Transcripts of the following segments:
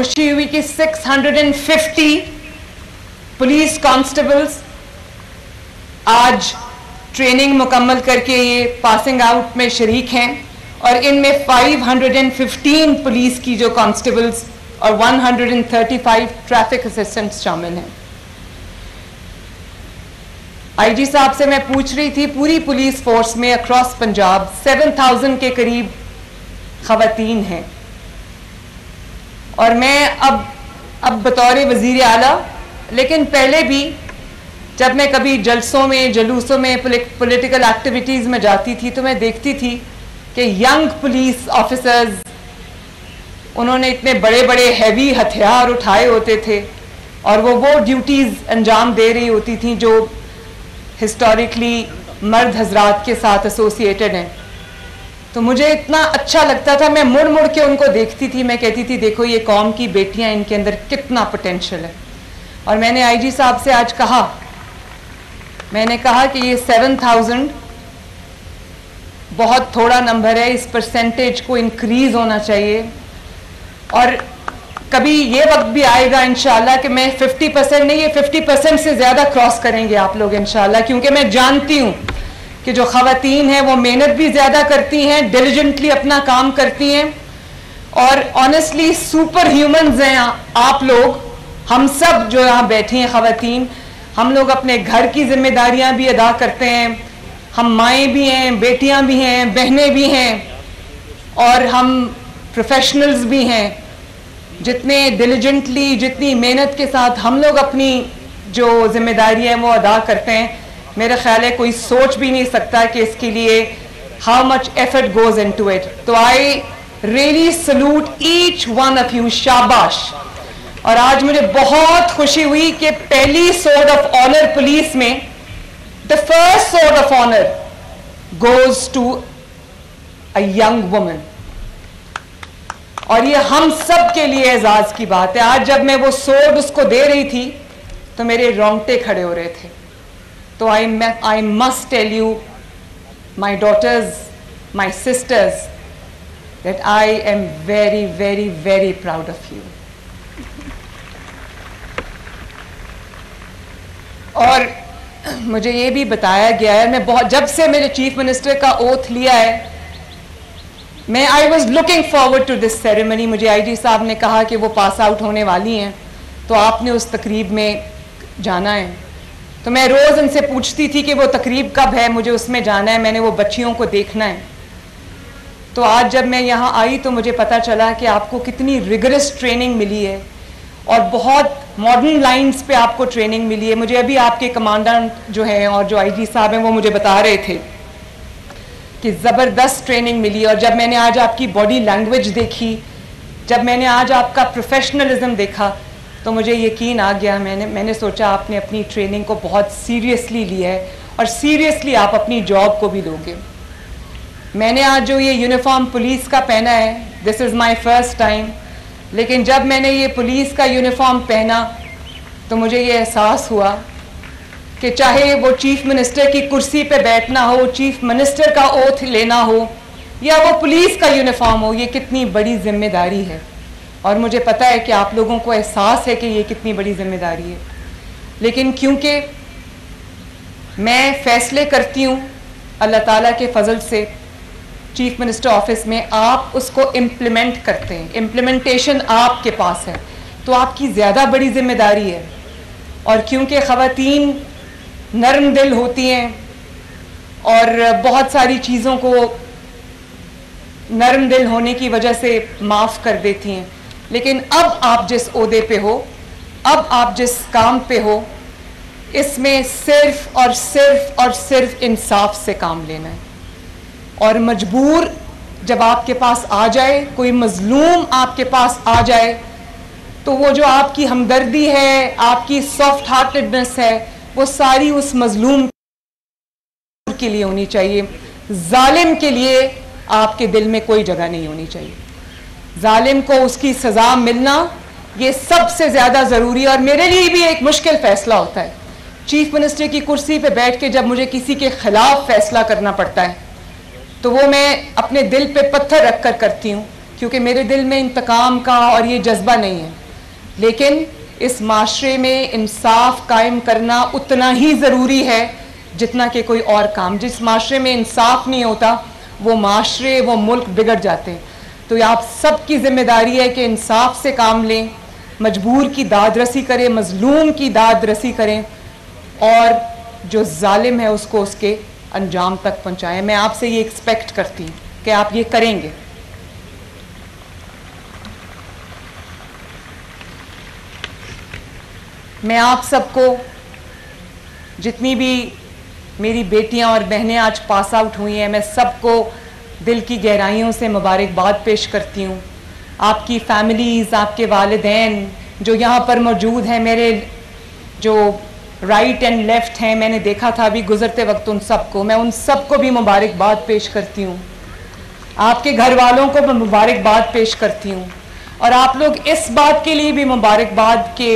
खुशी हुई कि 650 पुलिस कांस्टेबल्स आज ट्रेनिंग मुकम्मल करके ये पासिंग आउट में शरीक हैं और इनमें 515 पुलिस की जो कांस्टेबल्स और 135 ट्रैफिक असिस्टेंट्स शामिल हैं। आईजी साहब से मैं पूछ रही थी, पूरी पुलिस फोर्स में अक्रॉस पंजाब 7000 के करीब खवातीन हैं और मैं अब बतौर वजीर आला, लेकिन पहले भी जब मैं कभी जलसों में जलूसों में पॉलिटिकल एक्टिविटीज़ में जाती थी तो मैं देखती थी कि यंग पुलिस ऑफिसर्स, उन्होंने इतने बड़े बड़े हैवी हथियार उठाए होते थे और वो ड्यूटीज़ अंजाम दे रही होती थी जो हिस्टोरिकली मर्द हजरात के साथ एसोसिएटेड हैं। तो मुझे इतना अच्छा लगता था, मैं मुड़ मुड़ के उनको देखती थी, मैं कहती थी देखो ये कौम की बेटियां, इनके अंदर कितना पोटेंशियल है। और मैंने आईजी साहब से आज कहा, मैंने कहा कि ये 7000 बहुत थोड़ा नंबर है, इस परसेंटेज को इंक्रीज होना चाहिए और कभी ये वक्त भी आएगा इंशाल्लाह कि मैं 50% नहीं, ये 50% से ज़्यादा क्रॉस करेंगे आप लोग इंशाल्लाह, क्योंकि मैं जानती हूँ कि जो ख़वातीन हैं वो मेहनत भी ज़्यादा करती हैं, डिलिजेंटली अपना काम करती हैं और ऑनेस्टली सुपर ह्यूमन्स हैं आप लोग। हम सब जो यहाँ बैठी हैं ख़वातीन, हम लोग अपने घर की जिम्मेदारियाँ भी अदा करते हैं, हम माएँ भी हैं, बेटियाँ भी हैं, बहनें भी हैं और हम प्रोफेशनल्स भी हैं। जितने डिलिजेंटली, जितनी मेहनत के साथ हम लोग अपनी जो जिम्मेदारी है वो अदा करते हैं, मेरा ख्याल है कोई सोच भी नहीं सकता कि इसके लिए how much effort goes into it. तो I really salute each one of you, शाबाश। और आज मुझे बहुत खुशी हुई कि पहली सोर्ड ऑफ ऑनर पुलिस में, the first sword of honour goes to a young woman और ये हम सब के लिए एजाज की बात है। आज जब मैं वो सोर्ड उसको दे रही थी तो मेरे रोंगटे खड़े हो रहे थे। तो I must tell you my daughters, my sisters, that I am very very very proud of you. और मुझे ये भी बताया गया है, मैं बहुत, जब से मेरे चीफ मिनिस्टर का ओथ लिया है, मैं I was looking forward to this ceremony. मुझे आईजी साहब ने कहा कि वो पास आउट होने वाली हैं तो आपने उस तकरीब में जाना है। तो मैं रोज़ उनसे पूछती थी कि वो तकरीब कब है, मुझे उसमें जाना है, मैंने वो बच्चियों को देखना है। तो आज जब मैं यहाँ आई तो मुझे पता चला कि आपको कितनी रिगरस ट्रेनिंग मिली है और बहुत मॉडर्न लाइंस पे आपको ट्रेनिंग मिली है। मुझे अभी आपके कमांडेंट जो हैं और जो आईजी साहब हैं वो मुझे बता रहे थे कि ज़बरदस्त ट्रेनिंग मिली। और जब मैंने आज आपकी बॉडी लैंग्वेज देखी, जब मैंने आज आपका प्रोफेशनलिज्म देखा तो मुझे यकीन आ गया। मैंने सोचा आपने अपनी ट्रेनिंग को बहुत सीरियसली लिया है और सीरियसली आप अपनी जॉब को भी लोगे। मैंने आज जो ये यूनिफॉर्म पुलिस का पहना है, this is my first time, लेकिन जब मैंने ये पुलिस का यूनिफॉर्म पहना तो मुझे ये एहसास हुआ कि चाहे वो चीफ मिनिस्टर की कुर्सी पे बैठना हो, चीफ मिनिस्टर का ओथ लेना हो या वो पुलिस का यूनिफॉर्म हो, ये कितनी बड़ी जिम्मेदारी है। और मुझे पता है कि आप लोगों को एहसास है कि ये कितनी बड़ी जिम्मेदारी है, लेकिन क्योंकि मैं फैसले करती हूँ अल्लाह ताला के फजल से चीफ मिनिस्टर ऑफिस में, आप उसको इम्प्लीमेंट करते हैं, इम्प्लीमेंटेशन आपके पास है, तो आपकी ज़्यादा बड़ी जिम्मेदारी है। और क्योंकि ख़वातीन नरम दिल होती हैं और बहुत सारी चीज़ों को नरम दिल होने की वजह से माफ़ कर देती हैं, लेकिन अब आप जिस ओहदे पे हो, अब आप जिस काम पे हो, इसमें सिर्फ और सिर्फ और सिर्फ इंसाफ से काम लेना है। और मजबूर जब आपके पास आ जाए, कोई मजलूम आपके पास आ जाए, तो वो जो आपकी हमदर्दी है, आपकी सॉफ्ट हार्टेडनेस है, वो सारी उस मजलूम के लिए होनी चाहिए। जालिम के लिए आपके दिल में कोई जगह नहीं होनी चाहिए। जालिम को उसकी सज़ा मिलना ये सबसे ज़्यादा ज़रूरी है। और मेरे लिए भी एक मुश्किल फ़ैसला होता है चीफ मिनिस्टर की कुर्सी पे बैठ के, जब मुझे किसी के ख़िलाफ़ फ़ैसला करना पड़ता है तो वो मैं अपने दिल पे पत्थर रख कर करती हूँ, क्योंकि मेरे दिल में इंतकाम का और ये जज्बा नहीं है, लेकिन इस माशरे में इंसाफ कायम करना उतना ही ज़रूरी है जितना कि कोई और काम। जिस माशरे में इंसाफ नहीं होता वो माशरे, वो मुल्क बिगड़ जाते हैं। तो ये आप सब की जिम्मेदारी है कि इंसाफ से काम लें, मजबूर की दाद रसी करें, मजलूम की दाद रसी करें और जो जालिम है उसको उसके अंजाम तक पहुंचाएं। मैं आपसे ये एक्सपेक्ट करती हूँ कि आप ये करेंगे। मैं आप सबको, जितनी भी मेरी बेटियां और बहनें आज पास आउट हुई हैं, मैं सबको दिल की गहराइयों से मुबारकबाद पेश करती हूँ। आपकी फैमिलीज़, आपके वालिदैन जो यहाँ पर मौजूद हैं, मेरे जो राइट एंड लेफ़्ट हैं, मैंने देखा था अभी गुज़रते वक्त उन सबको, मैं उन सबको भी मुबारकबाद पेश करती हूँ। आपके घर वालों को मैं मुबारकबाद पेश करती हूँ और आप लोग इस बात के लिए भी मुबारकबाद के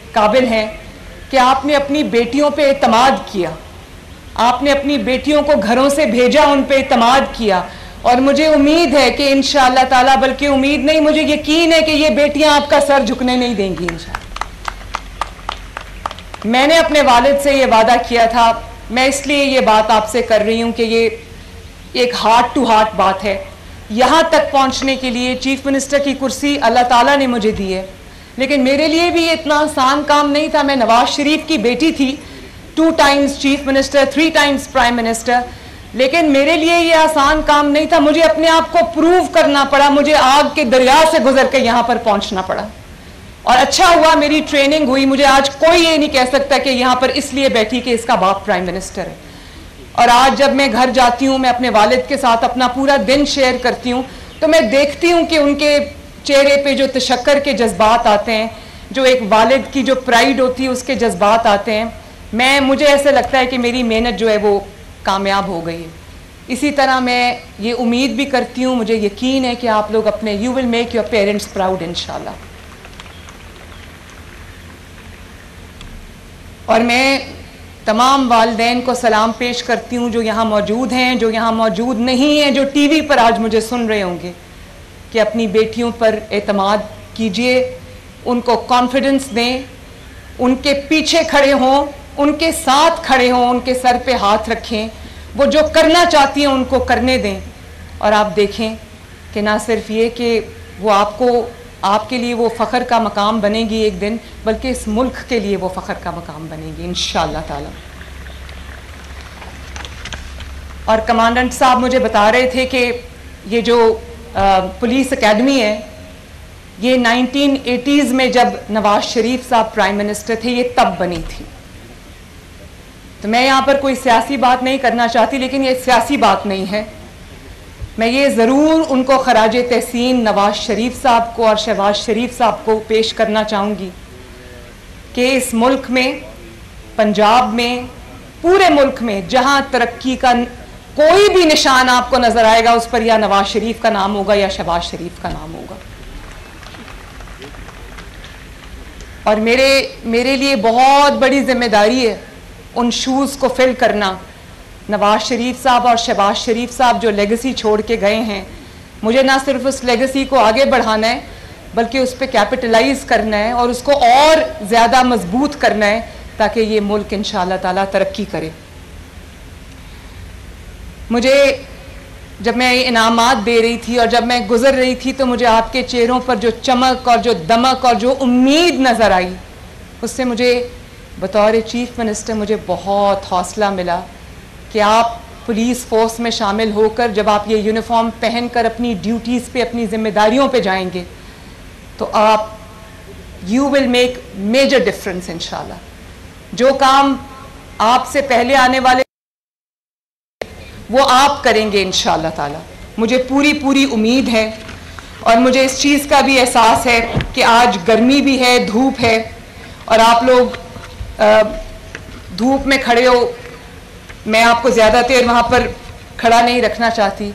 काबिल हैं कि आपने अपनी बेटियों पे एतमाद किया, आपने अपनी बेटियों को घरों से भेजा, उन पे एतमाद किया और मुझे उम्मीद है कि इंशाअल्लाह ताला, बल्कि उम्मीद नहीं, मुझे यकीन है कि ये बेटियां आपका सर झुकने नहीं देंगी इंशाअल्लाह। मैंने अपने वालिद से ये वादा किया था, मैं इसलिए ये बात आपसे कर रही हूँ कि ये एक हार्ट टू हार्ट बात है। यहाँ तक पहुँचने के लिए चीफ मिनिस्टर की कुर्सी अल्लाह ताला ने मुझे दी है, लेकिन मेरे लिए भी इतना आसान काम नहीं था। मैं नवाज शरीफ की बेटी थी, 2 times chief minister, 3 times prime minister, लेकिन मेरे लिए ये आसान काम नहीं था। मुझे अपने आप को प्रूव करना पड़ा, मुझे आग के दरिया से गुजर के यहाँ पर पहुँचना पड़ा और अच्छा हुआ मेरी ट्रेनिंग हुई। मुझे आज कोई ये नहीं कह सकता कि यहाँ पर इसलिए बैठी कि इसका बाप प्राइम मिनिस्टर है। और आज जब मैं घर जाती हूँ, मैं अपने वालिद के साथ अपना पूरा दिन शेयर करती हूँ, तो मैं देखती हूँ कि उनके चेहरे पे जो तशक्कर के जज्बात आते हैं, जो एक वालिद की जो प्राइड होती है उसके जज्बात आते हैं। मुझे ऐसे लगता है कि मेरी मेहनत जो है वो कामयाब हो गई है। इसी तरह मैं ये उम्मीद भी करती हूँ, मुझे यकीन है कि आप लोग अपने, you will make your parents proud इंशाल्लाह। और मैं तमाम वालिदैन को सलाम पेश करती हूँ जो यहाँ मौजूद हैं, जो यहाँ मौजूद नहीं हैं, जो टीवी पर आज मुझे सुन रहे होंगे, कि अपनी बेटियों पर एतमाद कीजिए, उनको कॉन्फिडेंस दें, उनके पीछे खड़े हों, उनके साथ खड़े हों, उनके सर पे हाथ रखें, वो जो करना चाहती हैं उनको करने दें। और आप देखें कि ना सिर्फ ये कि वो आपके लिए वो फ़ख्र का मकाम बनेगी एक दिन, बल्कि इस मुल्क के लिए वो फ़ख्र का मकाम बनेगी इंशाअल्लाह ताला। और कमांडेंट साहब मुझे बता रहे थे कि ये जो पुलिस एकेडमी है, ये 1980s में जब नवाज शरीफ साहब प्राइम मिनिस्टर थे, ये तब बनी थी। तो मैं यहाँ पर कोई सियासी बात नहीं करना चाहती, लेकिन ये सियासी बात नहीं है। मैं ये ज़रूर उनको खराजे तहसीन नवाज शरीफ साहब को और शहबाज शरीफ साहब को पेश करना चाहूँगी कि इस मुल्क में, पंजाब में, पूरे मुल्क में जहाँ तरक्की का कोई भी निशान आपको नजर आएगा, उस पर या नवाज शरीफ का नाम होगा या शहबाज शरीफ का नाम होगा। और मेरे लिए बहुत बड़ी जिम्मेदारी है उन शूज़ को फिल करना। नवाज शरीफ साहब और शहबाज शरीफ साहब जो लेगेसी छोड़ के गए हैं, मुझे ना सिर्फ उस लेगेसी को आगे बढ़ाना है, बल्कि उस पर कैपिटलाइज करना है और उसको और ज़्यादा मजबूत करना है, ताकि ये मुल्क इंशाअल्लाह ताला तरक्की करे। मुझे जब मैं इनामात दे रही थी और जब मैं गुजर रही थी, तो मुझे आपके चेहरों पर जो चमक और जो दमक और जो उम्मीद नज़र आई, उससे मुझे बतौर चीफ मिनिस्टर मुझे बहुत हौसला मिला कि आप पुलिस फोर्स में शामिल होकर जब आप ये यूनिफॉर्म पहनकर अपनी ड्यूटीज़ पे, अपनी जिम्मेदारियों पे जाएंगे, तो you will make major difference इंशाल्लाह। जो काम आपसे पहले आने वाले वो आप करेंगे इंशाअल्लाह ताला, मुझे पूरी उम्मीद है। और मुझे इस चीज़ का भी एहसास है कि आज गर्मी भी है, धूप है, और आप लोग धूप में खड़े हो। मैं आपको ज़्यादा देर वहाँ पर खड़ा नहीं रखना चाहती,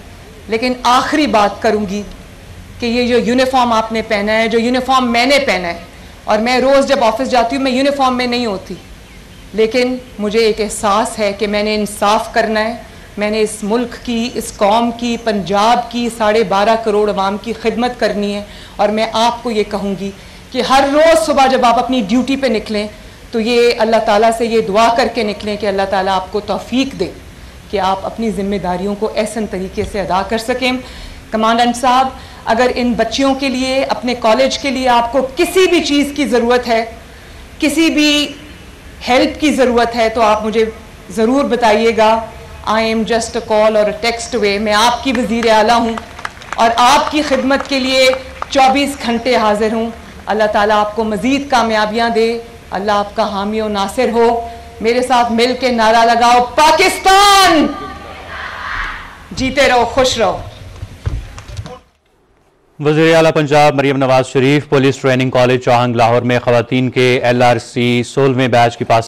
लेकिन आखिरी बात करूँगी कि ये जो यूनिफॉर्म आपने पहना है, जो यूनिफॉर्म मैंने पहना है, और मैं रोज़ जब ऑफिस जाती हूँ मैं यूनिफॉर्म में नहीं होती, लेकिन मुझे एक एहसास है कि मैंने इंसाफ करना है, मैंने इस मुल्क की, इस कौम की, पंजाब की 12.5 करोड़ अवाम की खिदमत करनी है। और मैं आपको ये कहूँगी कि हर रोज़ सुबह जब आप अपनी ड्यूटी पे निकलें तो ये अल्लाह ताला से ये दुआ करके निकलें कि अल्लाह ताला आपको तौफीक दे कि आप अपनी ज़िम्मेदारियों को ऐसे तरीके से अदा कर सकें। कमांडेंट साहब, अगर इन बच्चियों के लिए, अपने कॉलेज के लिए आपको किसी भी चीज़ की ज़रूरत है, किसी भी हेल्प की ज़रूरत है, तो आप मुझे ज़रूर बताइएगा। I am just a call और अ टेक्स्ट अवे। मैं आपकी वज़ीर आला हूँ और आपकी खिदमत के लिए 24 घंटे हाजिर हूँ। अल्लाह ताला आपको मज़ीद कामयाबियाँ दे, अल्लाह आपका हामी और नासिर हो। मेरे साथ मिल के नारा लगाओ, पाकिस्तान जीते रहो, खुश रहो। वज़ीर आला Punjab Maryam Nawaz Sharif police training college चौहंग Lahore में ख़वातीन के LRC 16वें बैच की पास